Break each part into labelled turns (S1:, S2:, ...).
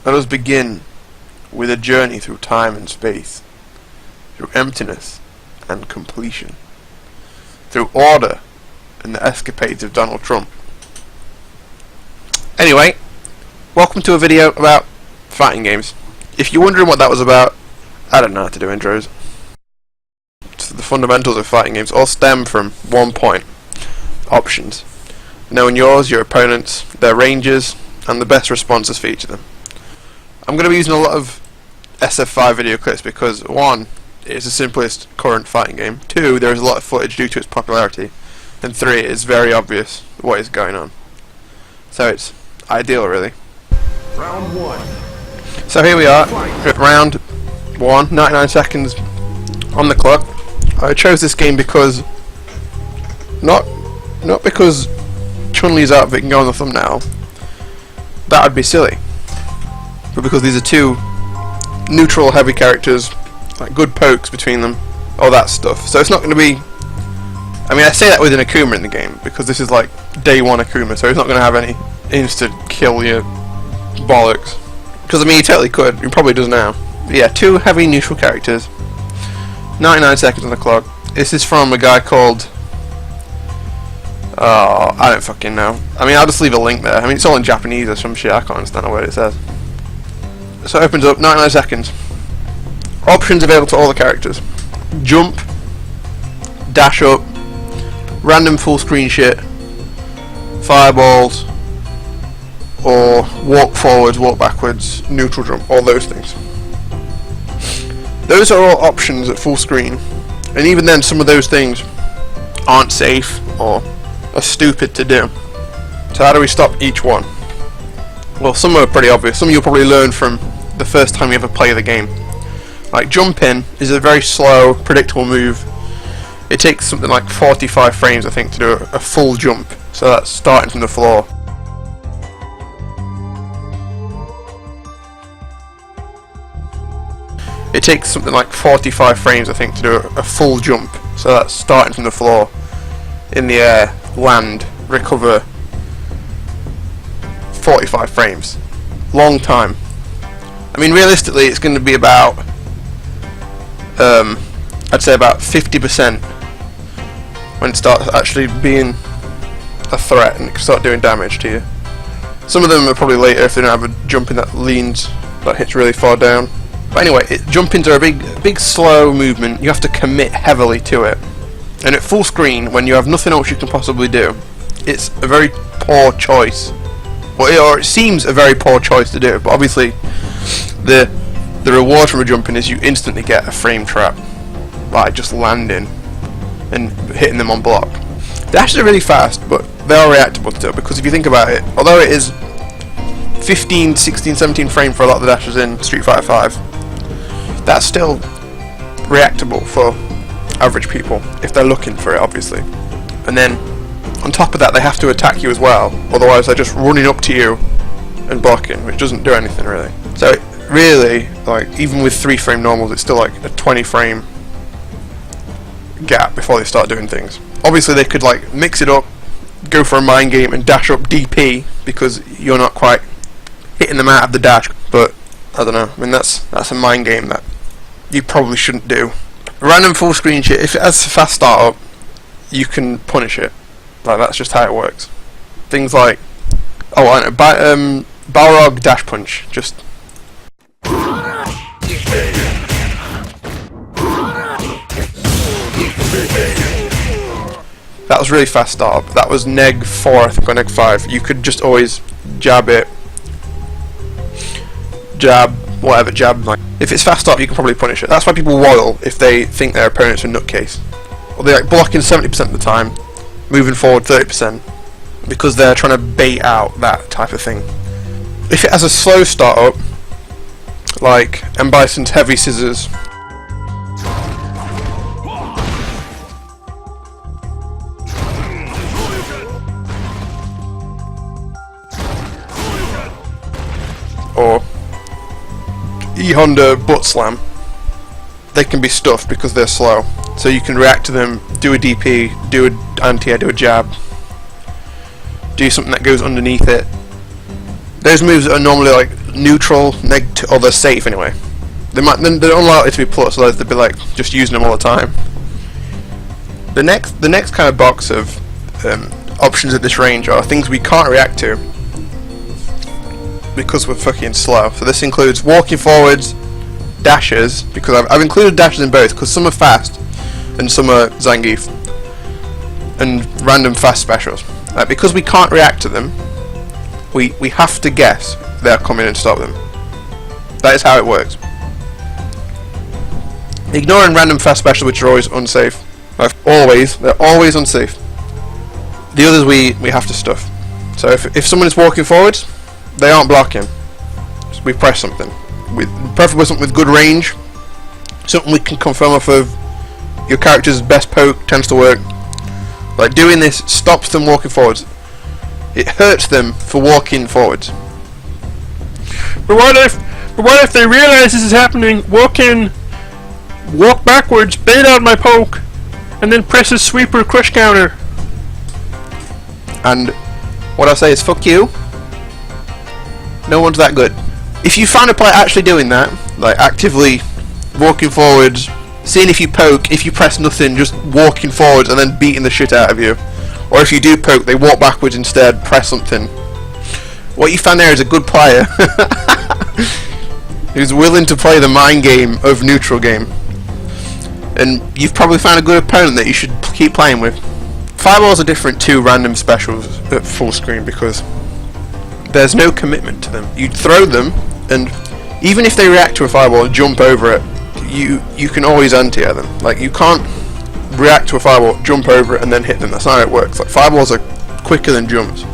S1: Let us begin with a journey through time and space, through emptiness and completion, through order and the escapades of Donald Trump. Anyway, welcome to a video about fighting games. If you're wondering what that was about, I don't know how to do intros. So the fundamentals of fighting games all stem from one point: options. Knowing yours, your opponents, their ranges, and the best responses for each of them. I'm going to be using a lot of SF5 video clips because 1, it's the simplest current fighting game, 2, there is a lot of footage due to its popularity, and 3, it's very obvious what is going on. So it's ideal, really.
S2: Round 1.
S1: So here we are, at round 1, 99 seconds on the clock. I chose this game because not because Chun-Li's outfit can go on the thumbnail. That would be silly. But because these are two neutral heavy characters, like good pokes between them, all that stuff. So it's not going to be, I mean, I say that with an Akuma in the game because this is like day 1 Akuma, so he's not going to have any instant kill you bollocks. Because I mean, he totally could, he probably does now. But yeah, 2 heavy neutral characters, 99 seconds on the clock. This is from a guy called, oh, I don't fucking know. I mean, I'll just leave a link there. I mean, it's all in Japanese or some shit, I can't understand what it says. So it opens up, 99 seconds. Options available to all the characters: jump, dash up, random full screen shit, fireballs, or walk forwards, walk backwards, neutral jump, all those things. Those are all options at full screen, and even then some of those things aren't safe or are stupid to do. So how do we stop each one? Well, some are pretty obvious. Some you'll probably learn from the first time you ever play the game. Like jumping is a very slow, predictable move. It takes something like 45 frames, I think, to do a full jump. So that's starting from the floor. It takes something like 45 frames, I think, to do a full jump. So that's starting from the floor, in the air, land, recover. 45 frames. Long time. I mean, realistically, it's going to be about, I'd say about 50% when it starts actually being a threat and it can start doing damage to you. Some of them are probably later if they don't have a jumping that leans, that hits really far down. But anyway, jumpings are a big slow movement. You have to commit heavily to it. And at full screen, when you have nothing else you can possibly do, it's a very poor choice. Or it seems a very poor choice to do, but obviously the reward from a jumping is you instantly get a frame trap by just landing and hitting them on block. Dashes are really fast, but they are reactable still, because if you think about it, although it is 15, 16, 17 frame for a lot of the dashes in Street Fighter 5, that's still reactable for average people, if they're looking for it, obviously. And then on top of that, they have to attack you as well, otherwise they're just running up to you and blocking, which doesn't do anything really. So really, like, even with 3 frame normals, it's still like a 20 frame gap before they start doing things. Obviously they could like mix it up, go for a mind game and dash up DP because you're not quite hitting them out of the dash, but I don't know, I mean that's a mind game that you probably shouldn't do. Random full screen shit, if it has a fast startup, you can punish it. Like, that's just how it works. Things like, oh, I know, Balrog dash punch, just. That was really fast startup. That was neg 4, I think, or neg 5. You could just always jab it. Jab, whatever, jab. Like, if it's fast startup, you can probably punish it. That's why people waddle if they think their opponent's a nutcase. Or they're like blocking 70% of the time, moving forward 30%, because they're trying to bait out that type of thing. If it has a slow startup, like M. Bison's Heavy Scissors, or E. Honda Butt Slam, they can be stuffed because they're slow. So you can react to them, do a DP, do an anti-air, do a jab, do something that goes underneath it. Those moves are normally like neutral, negative, or they're safe anyway. They're unlikely to be plus, otherwise they'd be like just using them all the time. The next kind of box of options at this range are things we can't react to because we're fucking slow. So this includes walking forwards, dashes, because I've included dashes in both because some are fast and some are Zangief, and random fast specials. Because we can't react to them, we have to guess they're coming and stop them. That is how it works. Ignoring random fast specials, which are always unsafe. They're always unsafe. The others we have to stuff. So if someone is walking forwards, they aren't blocking. So we press something. Preferably something with good range. Something we can confirm off of your character's best poke tends to work. Like doing this stops them walking forwards. It hurts them for walking forwards.
S3: But what if they realize this is happening, walk backwards, bait out my poke, and then press a sweeper crush counter?
S1: And what I say is fuck you. No one's that good. If you find a player actually doing that, like actively walking forwards, seeing if you poke, if you press nothing, just walking forwards and then beating the shit out of you, or if you do poke, they walk backwards instead, press something. What you found there is a good player who's willing to play the mind game of neutral game, and you've probably found a good opponent that you should keep playing with. Fireballs are different to random specials at full screen because there's no commitment to them. You throw them, and even if they react to a fireball and jump over it, you can always anti-air them. Like, you can't react to a fireball, jump over it, and then hit them. That's not how it works. Like, fireballs are quicker than jumps.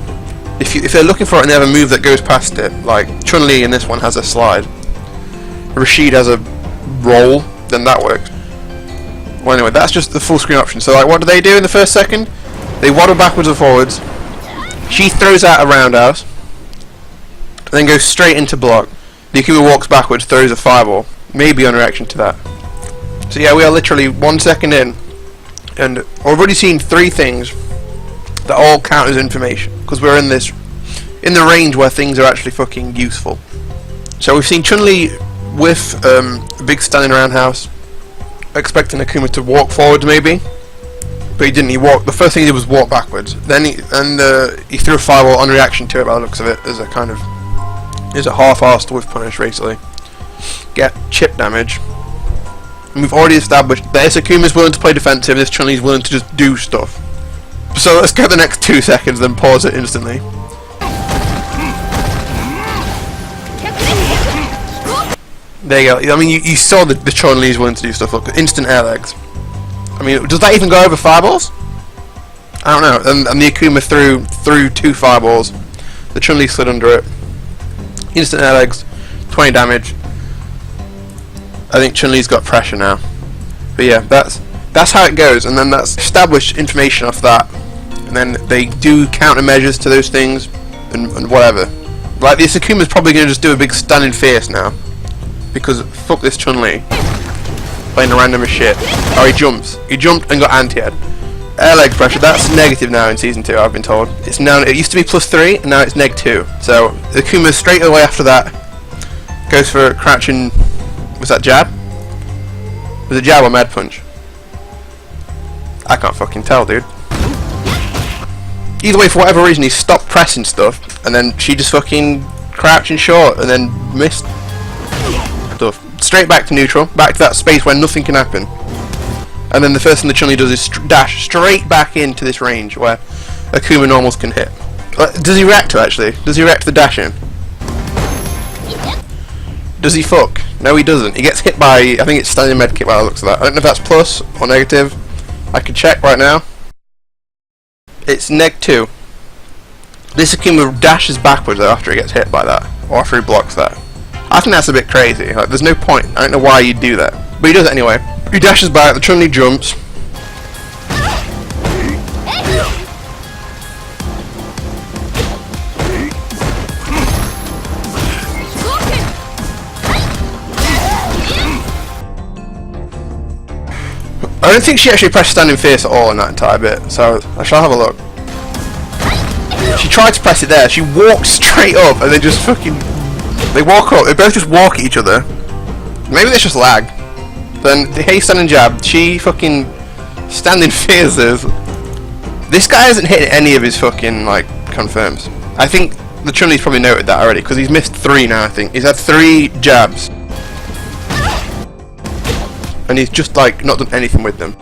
S1: If they're looking for it and they have a move that goes past it, like Chun-Li in this one has a slide, Rashid has a roll, then that works. Well, anyway, that's just the full screen option. So, like, what do they do in the first second? They waddle backwards and forwards. She throws out a roundhouse, and then goes straight into block. The Akuma walks backwards, throws a fireball, maybe on reaction to that. So yeah, we are literally 1 second in, and I've already seen 3 things that all count as information, because we're in the range where things are actually fucking useful. So we've seen Chun-Li whiff a big standing roundhouse, expecting Akuma to walk forwards maybe, but he didn't. The first thing he did was walk backwards. Then he threw a fireball on reaction to it by the looks of it, as a half-arsed whiff punish basically. Get chip damage. And we've already established that this Akuma's willing to play defensive, this Chun-Li's willing to just do stuff. So let's get the next 2 seconds, then pause it instantly. There you go. I mean, you saw the Chun-Li's willing to do stuff. Look, instant air legs. I mean, does that even go over fireballs? I don't know. And the Akuma threw 2 fireballs. The Chun-Li slid under it. Instant air legs, 20 damage. I think Chun-Li's got pressure now. But yeah, that's how it goes, and then that's established information off that. And then they do countermeasures to those things, and whatever. Like, this Akuma's probably going to just do a big standing fierce now. Because fuck this Chun-Li. Playing a random as shit. Oh, he jumps. He jumped and got anti-ed. Air leg pressure, that's negative now in Season 2, I've been told. It used to be +3, and now it's -2. So, the Akuma straight away after that goes for a crouching... Was that jab? Was it jab or mad punch? I can't fucking tell, dude. Either way, for whatever reason, he stopped pressing stuff, and then she just fucking crouching short, and then missed stuff. Straight back to neutral, back to that space where nothing can happen. And then the first thing the Chun-Li does is dash straight back into this range where Akuma normals can hit. Does he react to it, actually? Does he react to the dashing? Does he fuck? No, he doesn't. He gets hit by, I think it's standing medkit by the looks of that. I don't know if that's plus or negative. I can check right now. It's -2. This Akuma dashes backwards though after he gets hit by that, or after he blocks that. I think that's a bit crazy. Like, there's no point. I don't know why you'd do that, but he does it anyway. He dashes back. The Chun-Li jumps. I don't think she actually pressed standing fierce at all in that entire bit, so I shall have a look. She tried to press it there, she walked straight up and then just fucking They walk up, they both just walk at each other. Maybe there's just lag. Then the Hey standing jab, she fucking standing phases. This guy hasn't hit any of his fucking like confirms. I think the Chun-Li's probably noted that already because he's missed 3 now. I think he's had 3 jabs, and he's just like not done anything with them.